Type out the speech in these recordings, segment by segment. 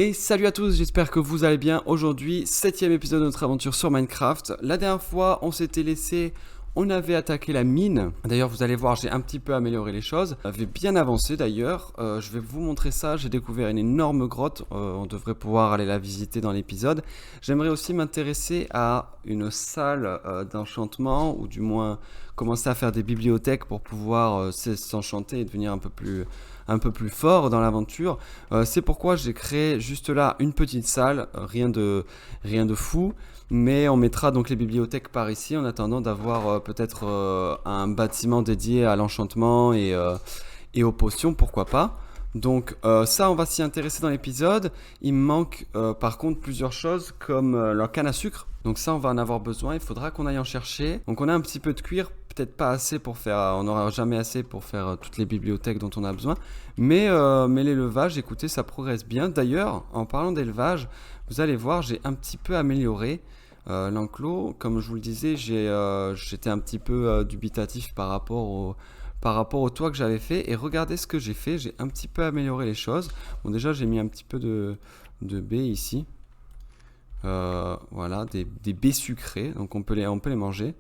Et salut à tous, j'espère que vous allez bien. Aujourd'hui, 7ème épisode de notre aventure sur Minecraft. La dernière fois, on s'était laissé, on avait attaqué la mine. D'ailleurs, vous allez voir, j'ai un petit peu amélioré les choses. On avait bien avancé d'ailleurs. Je vais vous montrer ça. J'ai découvert une énorme grotte. On devrait pouvoir aller la visiter dans l'épisode. J'aimerais aussi m'intéresser à une salle d'enchantement, ou du moins commencer à faire des bibliothèques pour pouvoir s'enchanter et devenir un peu plus fort dans l'aventure. C'est pourquoi j'ai créé juste là une petite salle, rien de fou, mais on mettra donc les bibliothèques par ici en attendant d'avoir peut-être un bâtiment dédié à l'enchantement et aux potions, pourquoi pas. Donc ça, on va s'y intéresser dans l'épisode. Il me manque par contre plusieurs choses comme la canne à sucre. Donc ça, on va en avoir besoin. Il faudra qu'on aille en chercher. Donc on a un petit peu de cuir, peut-être pas assez pour faire. On n'aura jamais assez pour faire toutes les bibliothèques dont on a besoin. Mais l'élevage, écoutez, ça progresse bien. D'ailleurs, en parlant d'élevage, vous allez voir, j'ai un petit peu amélioré l'enclos. Comme je vous le disais, j'étais un petit peu dubitatif par rapport au toit que j'avais fait. Et regardez ce que j'ai fait. J'ai un petit peu amélioré les choses. Bon, déjà, j'ai mis un petit peu de baies ici. Voilà, des baies sucrées. Donc, on peut les manger.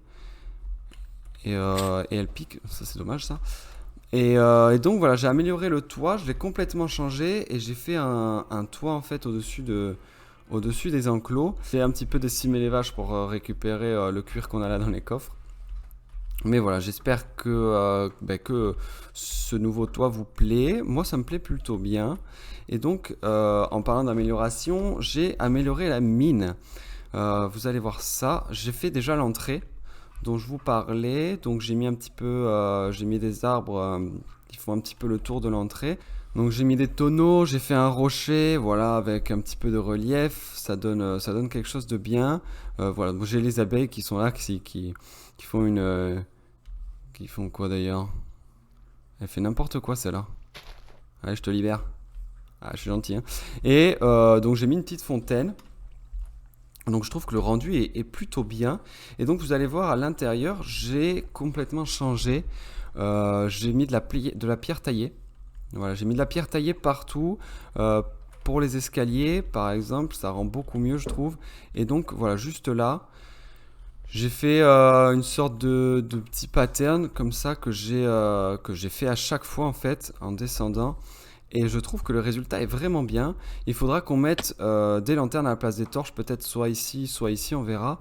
Et elles piquent. Ça, c'est dommage, ça. Et donc voilà, j'ai amélioré le toit, je l'ai complètement changé et j'ai fait un toit en fait au-dessus des enclos. J'ai un petit peu décimé les vaches pour récupérer le cuir qu'on a là dans les coffres. Mais voilà, j'espère que ce nouveau toit vous plaît. Moi, ça me plaît plutôt bien. Et donc, en parlant d'amélioration, j'ai amélioré la mine. Vous allez voir ça. J'ai fait déjà l'entrée dont je vous parlais. Donc j'ai mis un petit peu, j'ai mis des arbres qui font un petit peu le tour de l'entrée. Donc j'ai mis des tonneaux, j'ai fait un rocher, voilà, avec un petit peu de relief. Ça donne quelque chose de bien. Voilà, donc j'ai les abeilles qui sont là, qui font qui font quoi d'ailleurs? Elle fait n'importe quoi celle-là. Allez, je te libère. Ah, je suis gentil, hein. Et donc j'ai mis une petite fontaine. Donc je trouve que le rendu est plutôt bien. Et donc vous allez voir à l'intérieur, j'ai complètement changé. J'ai mis de la pierre taillée. Voilà, j'ai mis de la pierre taillée partout. Pour les escaliers, par exemple, ça rend beaucoup mieux, je trouve. Et donc voilà, juste là, j'ai fait une sorte de petit pattern comme ça que j'ai fait à chaque fois en fait en descendant. Et je trouve que le résultat est vraiment bien. Il faudra qu'on mette des lanternes à la place des torches, peut-être soit ici, on verra.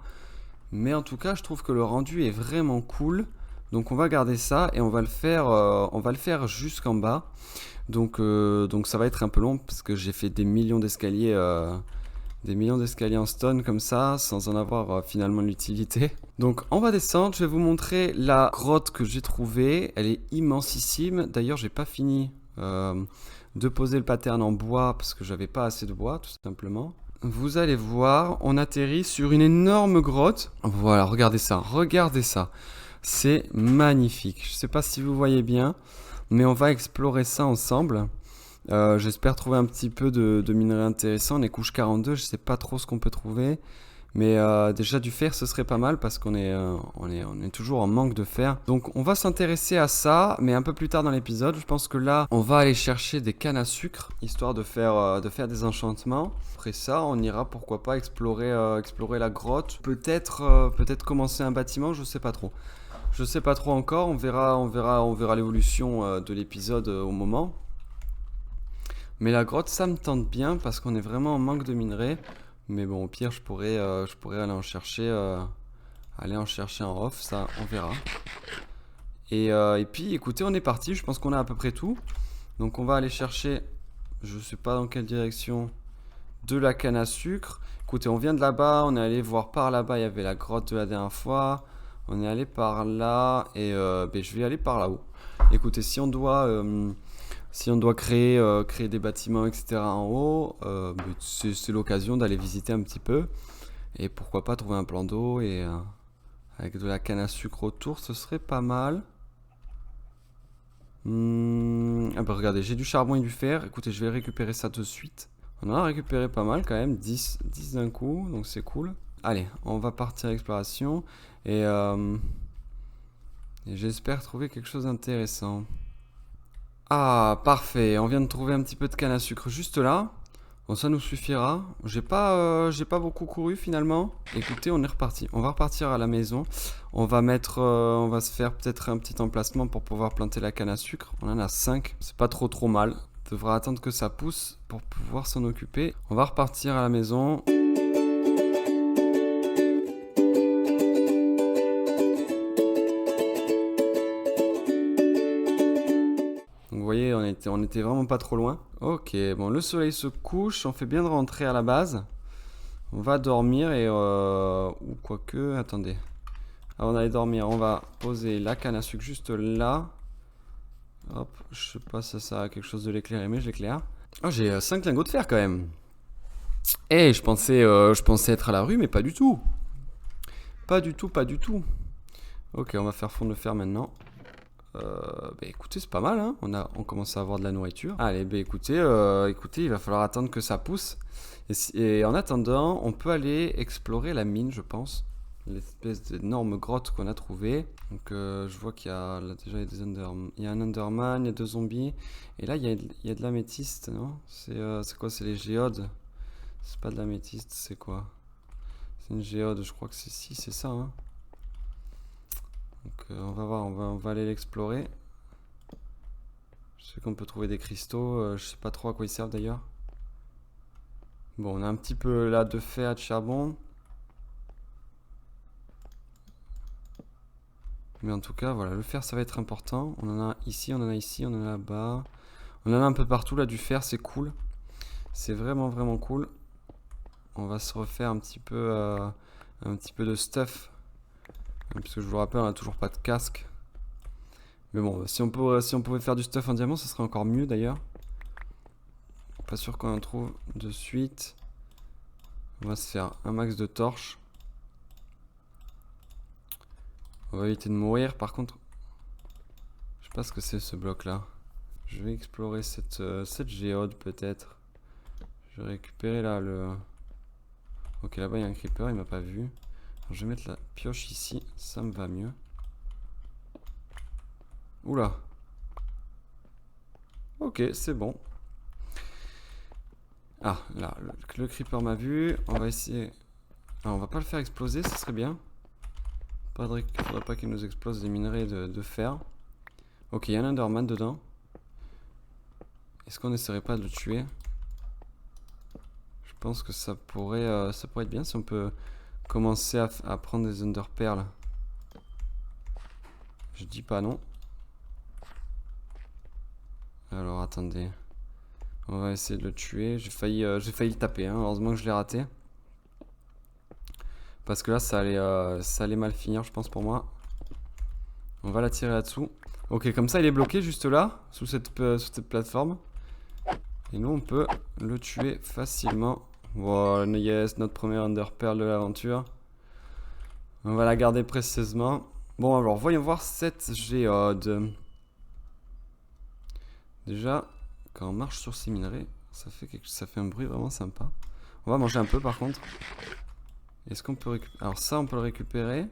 Mais en tout cas, je trouve que le rendu est vraiment cool. Donc on va garder ça et on va le faire jusqu'en bas. Donc ça va être un peu long parce que j'ai fait des millions d'escaliers en stone comme ça, sans en avoir finalement l'utilité. Donc on va descendre, je vais vous montrer la grotte que j'ai trouvée. Elle est immensissime. D'ailleurs, j'ai pas fini de poser le pattern en bois parce que j'avais pas assez de bois, tout simplement. Vous allez voir, on atterrit sur une énorme grotte. Voilà, regardez ça, regardez ça. C'est magnifique. Je sais pas si vous voyez bien, mais on va explorer ça ensemble. J'espère trouver un petit peu de minerais intéressants. On est couche 42, je sais pas trop ce qu'on peut trouver. Mais déjà du fer, ce serait pas mal parce qu'on est toujours en manque de fer. Donc on va s'intéresser à ça, mais un peu plus tard dans l'épisode. Je pense que là, on va aller chercher des cannes à sucre, histoire de faire des enchantements. Après ça, on ira pourquoi pas explorer la grotte. Peut-être commencer un bâtiment, je sais pas trop. Je sais pas trop encore, on verra l'évolution de l'épisode au moment. Mais la grotte, ça me tente bien parce qu'on est vraiment en manque de minerais. Mais bon, au pire, je pourrais aller en chercher en off, ça, on verra. Et puis, écoutez, on est parti. Je pense qu'on a à peu près tout. Donc, on va aller chercher, je sais pas dans quelle direction, de la canne à sucre. Écoutez, on vient de là-bas. On est allé voir par là-bas. Il y avait la grotte de la dernière fois. On est allé par là. Et je vais aller par là-haut. Écoutez, si on doit créer des bâtiments, etc. en haut, c'est l'occasion d'aller visiter un petit peu. Et pourquoi pas trouver un plan d'eau et avec de la canne à sucre autour, ce serait pas mal. Ah bah regardez, j'ai du charbon et du fer. Écoutez, je vais récupérer ça de suite. On en a récupéré pas mal quand même, 10 d'un coup, donc c'est cool. Allez, on va partir à l'exploration et j'espère trouver quelque chose d'intéressant. Ah, parfait. On vient de trouver un petit peu de canne à sucre juste là. Bon, ça nous suffira. J'ai pas beaucoup couru finalement. Écoutez, on est reparti. On va repartir à la maison. On va on va se faire peut-être un petit emplacement pour pouvoir planter la canne à sucre. On en a 5. C'est pas trop mal. On devra attendre que ça pousse pour pouvoir s'en occuper. On va repartir à la maison. Vous voyez, on était vraiment pas trop loin. Ok, bon, le soleil se couche, on fait bien de rentrer à la base. On va dormir et... ou quoique, attendez. Avant d'aller dormir, on va poser la canne à sucre juste là. Hop, je sais pas si ça sert à quelque chose de l'éclairer, mais je l'éclaire. Oh, j'ai 5 lingots de fer quand même. Eh, je pensais être à la rue, mais pas du tout. Pas du tout. Ok, on va faire fondre le fer maintenant. Écoutez, c'est pas mal, hein. On commence à avoir de la nourriture. Allez, écoutez, il va falloir attendre que ça pousse. Et en attendant, on peut aller explorer la mine, je pense. L'espèce d'énorme grotte qu'on a trouvée. Donc, je vois qu'il y a là, déjà il y a un Enderman, il y a 2 zombies. Et là, il y a de l'améthyste, non? C'est quoi? C'est les géodes. C'est pas de l'améthyste, c'est quoi? C'est une géode, je crois que c'est ça, hein. Donc on va voir, on va aller l'explorer. Je sais qu'on peut trouver des cristaux, je sais pas trop à quoi ils servent d'ailleurs. Bon, on a un petit peu là de fer, de charbon. Mais en tout cas, voilà, le fer ça va être important. On en a ici, on en a ici, on en a là-bas. On en a un peu partout là du fer, c'est cool. C'est vraiment cool. On va se refaire un petit peu de stuff. Parce que je vous rappelle, on n'a toujours pas de casque. Mais bon, si on pouvait faire du stuff en diamant, ce serait encore mieux d'ailleurs. Pas sûr qu'on en trouve de suite. On va se faire un max de torches. On va éviter de mourir. Par contre, je sais pas ce que c'est ce bloc là. Je vais explorer cette géode peut-être. Je vais récupérer là le... Ok, là-bas il y a un creeper, il m'a pas vu. Alors, je vais mettre la pioche ici, ça me va mieux. Oula. Ok, c'est bon. Ah, là, le creeper m'a vu. On va essayer... Ah, on va pas le faire exploser, ça serait bien. Faudrait pas qu'il nous explose des minerais de fer. Ok, il y a un Enderman dedans. Est-ce qu'on n'essaierait pas de le tuer? Je pense que ça pourrait être bien si on peut commencer à prendre des Enderpearls. Je dis pas non. Alors attendez. On va essayer de le tuer. J'ai failli le taper, hein. Heureusement que je l'ai raté. Parce que là, ça allait mal finir, je pense, pour moi. On va l'attirer là-dessous. Ok, comme ça, il est bloqué juste là, sous cette plateforme. Et nous, on peut le tuer facilement. Voilà, yes, notre premier Enderpearl de l'aventure. On va la garder précieusement. Bon, alors, voyons voir cette géode. Déjà, quand on marche sur ces minerais, ça fait un bruit vraiment sympa. On va manger un peu, par contre. Est-ce qu'on peut récupérer... Alors ça, on peut le récupérer.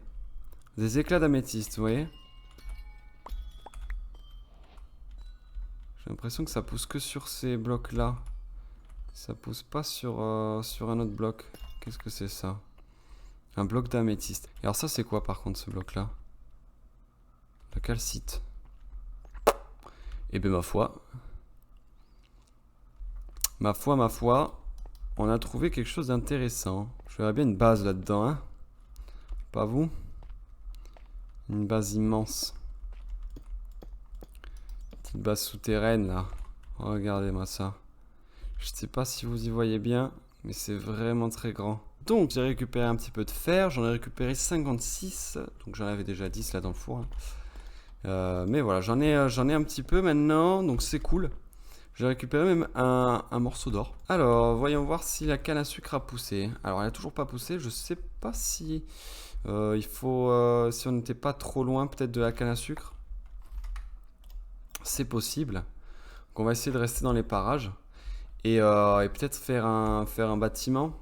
Des éclats d'améthyste, vous voyez. J'ai l'impression que ça pousse que sur ces blocs-là. Ça pousse pas sur un autre bloc. Qu'est-ce que c'est ça? Un bloc d'améthyste. Et alors ça, c'est quoi par contre, ce bloc-là? Le calcite. Eh bien, ma foi. Ma foi. On a trouvé quelque chose d'intéressant. Je verrais bien une base là-dedans, hein. Pas vous? Une base immense. Petite base souterraine, là. Regardez-moi ça. Je sais pas si vous y voyez bien, mais c'est vraiment très grand. Donc, j'ai récupéré un petit peu de fer. J'en ai récupéré 56. Donc, j'en avais déjà 10 là dans le four. Mais voilà, j'en ai un petit peu maintenant. Donc, c'est cool. J'ai récupéré même un morceau d'or. Alors, voyons voir si la canne à sucre a poussé. Alors, elle n'a toujours pas poussé. Je sais pas si si on n'était pas trop loin peut-être de la canne à sucre. C'est possible. Donc, on va essayer de rester dans les parages. Et peut-être faire un bâtiment.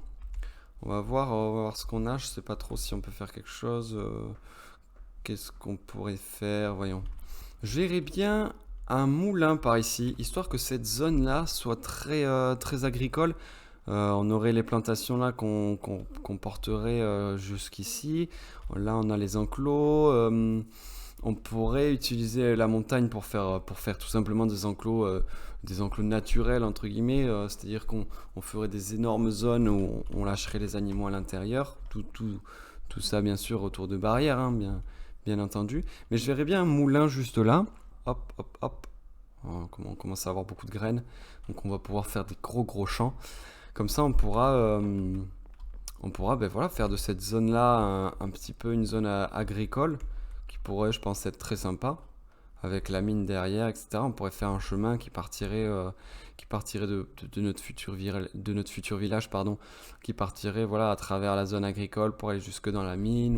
On va voir ce qu'on a. Je sais pas trop si on peut faire quelque chose. Qu'est-ce qu'on pourrait faire? Voyons. Je verrais bien un moulin par ici, histoire que cette zone-là soit très agricole. On aurait les plantations là qu'on porterait jusqu'ici. Là, on a les enclos. On pourrait utiliser la montagne pour faire tout simplement des enclos naturels, entre guillemets. C'est-à-dire qu'on ferait des énormes zones où on lâcherait les animaux à l'intérieur. Tout ça, bien sûr, autour de barrières, hein, bien entendu. Mais je verrais bien un moulin juste là. Hop, hop, hop. On commence à avoir beaucoup de graines. Donc on va pouvoir faire des gros champs. Comme ça, on pourra ben voilà, faire de cette zone-là un petit peu une zone agricole qui pourrait, je pense, être très sympa avec la mine derrière, etc. On pourrait faire un chemin qui partirait de notre futur village, pardon, qui partirait voilà, à travers la zone agricole pour aller jusque dans la mine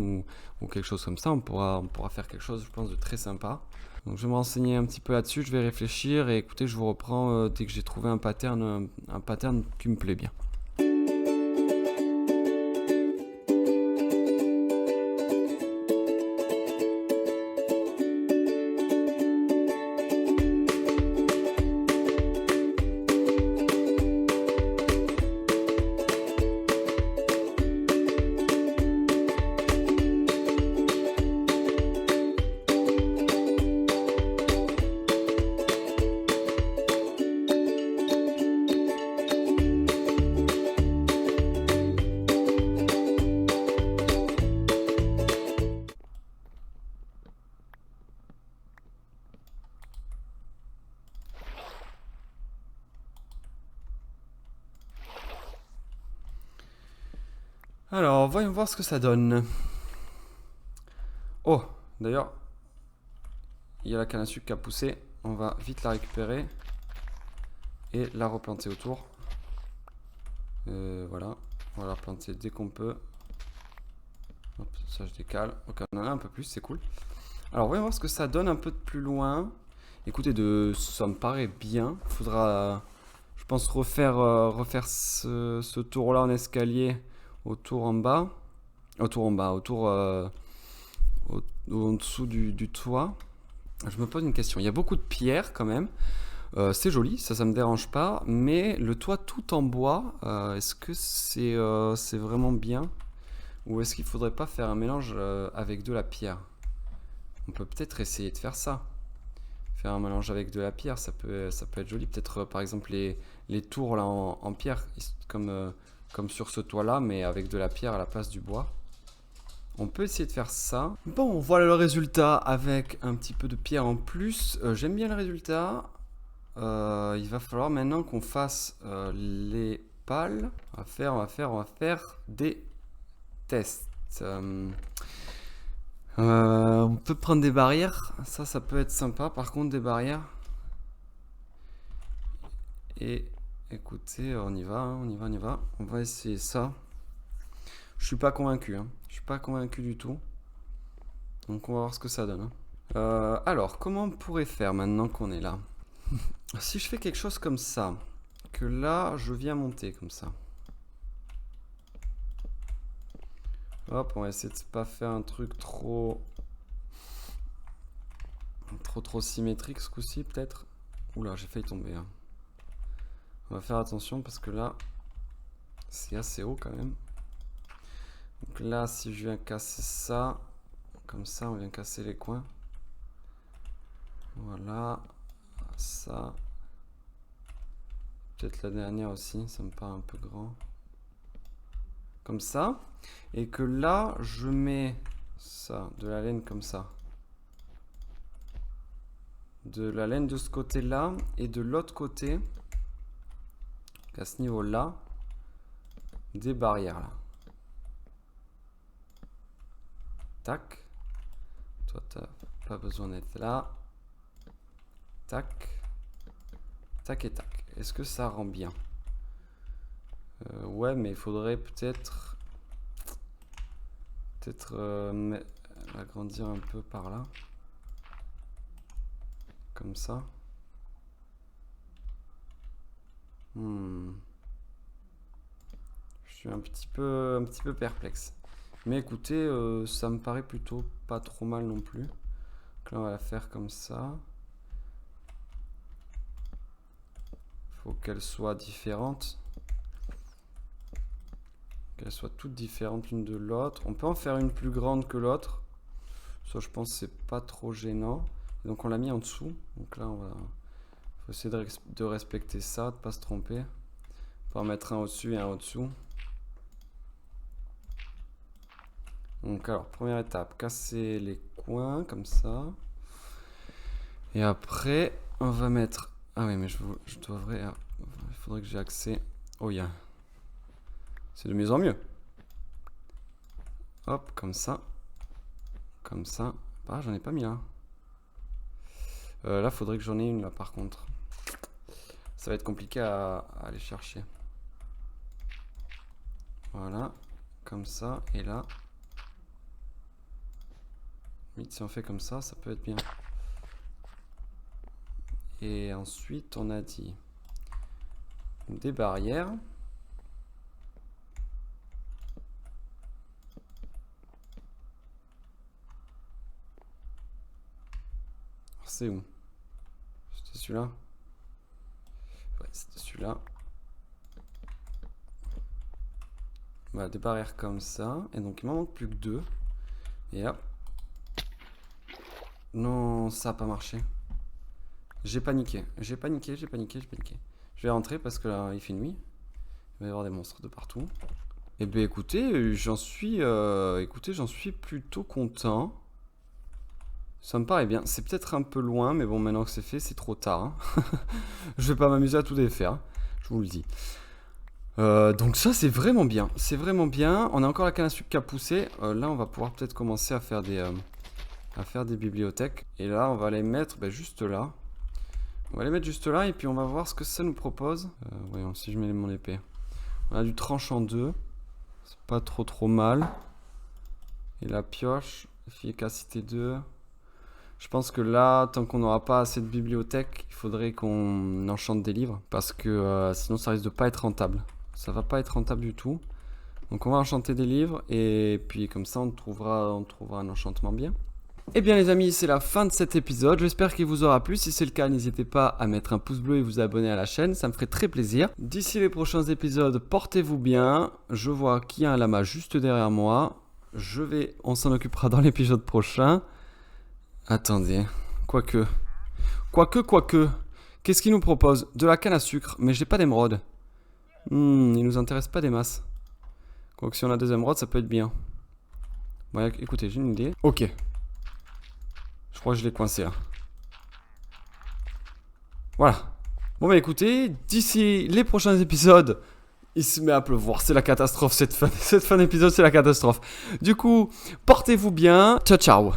ou quelque chose comme ça. On pourra faire quelque chose, je pense, de très sympa. Donc je vais me renseigner un petit peu là-dessus, je vais réfléchir et écoutez, je vous reprends dès que j'ai trouvé un pattern qui me plaît bien. Alors, voyons voir ce que ça donne. Oh, d'ailleurs, il y a la canne à sucre qui a poussé. On va vite la récupérer et la replanter autour. Voilà, on va la replanter dès qu'on peut. Hop, ça je décale. Ok, on en a un peu plus, c'est cool. Alors, voyons voir ce que ça donne un peu de plus loin. Écoutez, ça me paraît bien. Il faudra, je pense, refaire ce tour-là en escalier autour en bas. En dessous du toit. Je me pose une question. Il y a beaucoup de pierres quand même. C'est joli, ça me dérange pas. Mais le toit tout en bois, est-ce que c'est vraiment bien? Ou est-ce qu'il faudrait pas faire un mélange avec de la pierre? On peut peut-être essayer de faire ça. Faire un mélange avec de la pierre, ça peut être joli. Peut-être par exemple les tours là en pierre, comme sur ce toit là, mais avec de la pierre à la place du bois. On peut essayer de faire ça. Bon, voilà le résultat avec un petit peu de pierre en plus. J'aime bien le résultat. Il va falloir maintenant qu'on fasse les pales. On va faire des tests. On peut prendre des barrières. Ça peut être sympa. Par contre, des barrières. Et écoutez, on y va, hein, on y va. On va essayer ça. Je suis pas convaincu, hein. Je suis pas convaincu du tout. Donc on va voir ce que ça donne, hein. Alors, comment on pourrait faire maintenant qu'on est là? Si je fais quelque chose comme ça, que là, je viens monter comme ça. Hop, on va essayer de pas faire un truc trop symétrique ce coup-ci, peut-être. Oula, j'ai failli tomber, hein. On va faire attention parce que là, c'est assez haut quand même. Donc là, si je viens casser ça, comme ça, on vient casser les coins. Voilà, ça. Peut-être la dernière aussi, ça me paraît un peu grand. Comme ça. Et que là, je mets ça, de la laine comme ça. De la laine de ce côté-là et de l'autre côté, à ce niveau-là, des barrières là. Tac. Toi, t'as pas besoin d'être là. Tac. Tac et tac. Est-ce que ça rend bien? Ouais, mais il faudrait peut-être l'agrandir un peu par là. Comme ça. Je suis un petit peu perplexe. Mais écoutez, ça me paraît plutôt pas trop mal non plus. Donc là, on va la faire comme ça. Faut qu'elle soit différente. qu'elles soient toutes différentes l'une de l'autre. On peut en faire une plus grande que l'autre. Ça, je pense que c'est pas trop gênant. Et donc, on l'a mis en dessous. Donc là, faut essayer de respecter ça, de pas se tromper. On peut en mettre un au-dessus et un au-dessous. Donc, alors, première étape, casser les coins comme ça. Et après, on va mettre... Ah oui, mais je devrais... Il faudrait que j'ai accès... Oh, yeah. C'est de mieux en mieux. Hop, comme ça. Comme ça. Ah, j'en ai pas mis là. Là, faudrait que j'en ai une là, par contre. Ça va être compliqué à aller chercher. Voilà. Comme ça. Et là... Si on fait comme ça, ça peut être bien. Et ensuite, on a dit des barrières. C'est où? C'était celui-là? Ouais, c'était celui-là. Voilà, des barrières comme ça. Et donc, il m'en manque plus que 2. Et hop. Non, ça n'a pas marché. J'ai paniqué. J'ai paniqué. Je vais rentrer parce que là, il fait nuit. Il va y avoir des monstres de partout. Et bien, écoutez, j'en suis plutôt content. Ça me paraît bien. C'est peut-être un peu loin, mais bon, maintenant que c'est fait, c'est trop tard. Hein. Je vais pas m'amuser à tout défaire. Je vous le dis. Donc ça, c'est vraiment bien. C'est vraiment bien. On a encore la canne à sucre qui a poussé. Là, on va pouvoir peut-être commencer à faire des bibliothèques. Et là, on va les mettre juste là. On va les mettre juste là et puis on va voir ce que ça nous propose. Voyons, si je mets mon épée. On a du tranche en 2. C'est pas trop mal. Et la pioche, efficacité 2. Je pense que là, tant qu'on n'aura pas assez de bibliothèques, il faudrait qu'on enchante des livres. Parce que sinon, ça risque de pas être rentable. Ça va pas être rentable du tout. Donc on va enchanter des livres et puis comme ça, on trouvera un enchantement bien. Eh bien les amis, c'est la fin de cet épisode. J'espère qu'il vous aura plu. Si c'est le cas, n'hésitez pas à mettre un pouce bleu et vous abonner à la chaîne. Ça me ferait très plaisir. D'ici les prochains épisodes, portez-vous bien. Je vois qu'il y a un lama juste derrière moi. On s'en occupera dans l'épisode prochain. Attendez. Quoique. Qu'est-ce qu'il nous propose? De la canne à sucre. Mais j'ai pas d'émeraude. Il nous intéresse pas des masses. Quoique si on a des émeraudes, ça peut être bien. Bon, écoutez, j'ai une idée. Ok. Je crois que je l'ai coincé là. Voilà. Bon bah écoutez, d'ici les prochains épisodes, il se met à pleuvoir. C'est la catastrophe cette fin d'épisode, c'est la catastrophe. Du coup, portez-vous bien. Ciao ciao.